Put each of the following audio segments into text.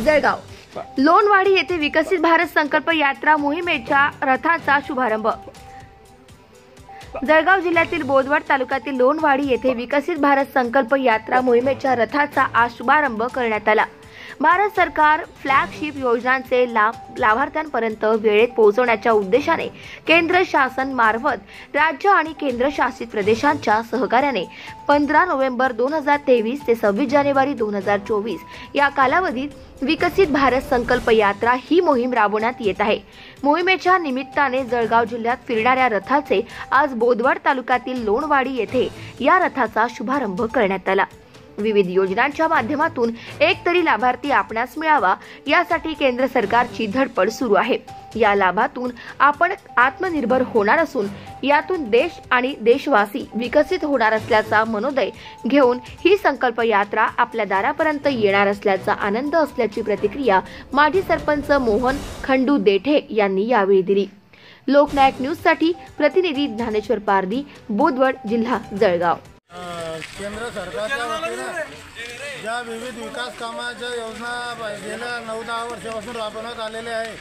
जळगाव लोणवाडी येथे विकसित भारत संकल्प यात्रा मोहिमेच्या रथाचा शुभारंभ। जळगाव जिल्ह्यातील बोदवड तालुक्यातील लोणवाडी येथे विकसित भारत संकल्प यात्रा मोहिमेच्या रथाचा आज शुभारंभ करण्यात आला। भारत सरकार फ्लॅगशिप योजनांचे लाभ लाभार्थ्यांपर्यंत वेळेत पोहोचवण्याच्या उद्देशाने केंद्र शासन मार्फत राज्य आणि केंद्रशासित प्रदेशांच्या सहकार्याने 15 नोव्हेंबर 2023 ते 26 जानेवारी 2024 या कालावधीत विकसित भारत संकल्प यात्रा ही मोहीम राबवण्यात येत आहे। मोहिमेच्या निमित्ताने जळगाव जिल्ह्यात फिरणाऱ्या रथाचे आज बोदवड तालुक्यातील लोणवाडी येथे या रथाचा शुभारंभ करण्यात आला। विविध योजनांच्या माध्यमातून एक तरी लाभार्थी आपणास मिळावा यासाठी केंद्र सरकारची धडपड सुरू आहे। या लाभातून आपण आत्मनिर्भर होणार असून यातून देश आणि देशवासी विकसित होणार असल्याचा मनोदय घेऊन ही संकल्प यात्रा आपल्या दारापर्यंत येणार असल्याचा आनंद असल्याची प्रतिक्रिया माजी सरपंच मोहन खंडू देठे यांनी यावेळी दिली। लोकनायक न्यूज साठी प्रतिनिधी ज्ञानेश्वर पारदी, बोदवड, जिल्हा जळगाव। केंद्र सरकारच्या वतीनं ज्या विविध विकास कामाच्या योजना गेल्या 9-10 वर्षापासून राबवण्यात आलेल्या आहे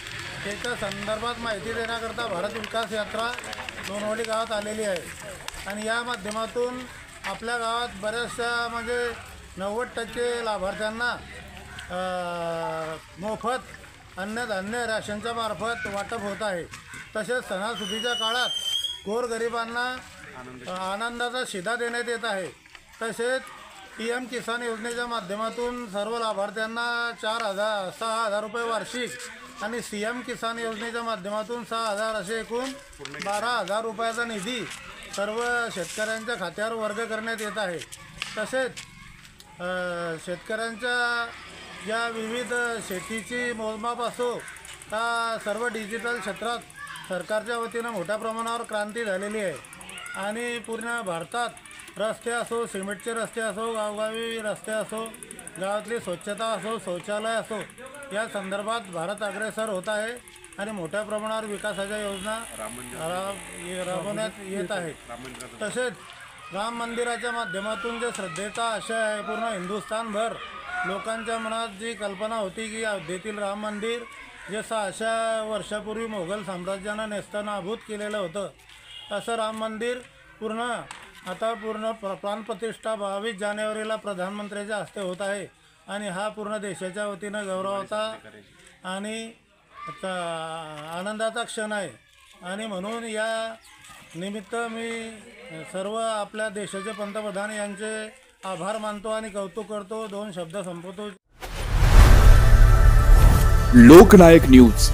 त्याच्या संदर्भात माहिती देण्याकरता भारत विकास यात्रा लोणवाडी गावात आलेली आहे आणि या माध्यमातून आपल्या गावात बऱ्याचशा म्हणजे 90% लाभार्थ्यांना मोफत अन्नधान्य राशनच्या मार्फत वाटप होत आहे। तसेच सणासुदीच्या काळात गोरगरिबांना आनंदाचा शिधा देण्यात येत आहे। तसेच PM किसान योजनेच्या माध्यमातून सर्व लाभार्थ्यांना 6,000 रुपये वार्षिक आणि CM किसान योजनेच्या माध्यमातून 6,000 असे एकूण 12,000 रुपयाचा निधी सर्व शेतकऱ्यांच्या खात्यावर वर्ग करण्यात येत आहे। तसेच शेतकऱ्यांच्या ज्या विविध शेतीची मोजमाप असो त्या सर्व डिजिटल क्षेत्रात सरकारच्या वतीनं मोठ्या प्रमाणावर क्रांती झालेली आहे आणि पूर्ण भारतात रस्ते असो, सिमेंटचे रस्ते असो, गावगावी रस्ते असो, गावातली स्वच्छता असो, शौचालय असो या संदर्भात भारत अग्रेसर होत आहे आणि मोठ्या प्रमाणावर विकासाच्या योजना राबवण्यात येत आहेत। तसेच राम मंदिराच्या माध्यमातून जे श्रद्धेचा आशय आहे पूर्ण हिंदुस्थानभर लोकांच्या मनात जी कल्पना होती की अयोध्येतील राम मंदिर जे 600 वर्षापूर्वी मोगल साम्राज्यानं नेस्तनाबूत केलेलं होतं असं राम मंदिर आता पूर्ण प्राणप्रतिष्ठा 22 जानेवारीला प्रधानमंत्र्यांच्या हस्ते होत आहे आणि हा पूर्ण देशाच्या वतीनं गौरवाचा आणि आनंदाचा क्षण आहे आणि म्हणून या निमित्त मी सर्व आपल्या देशाचे पंतप्रधान यांचे आभार मानतो आणि कौतुक करतो। 2 शब्द संपवतो। लोकनायक न्यूज।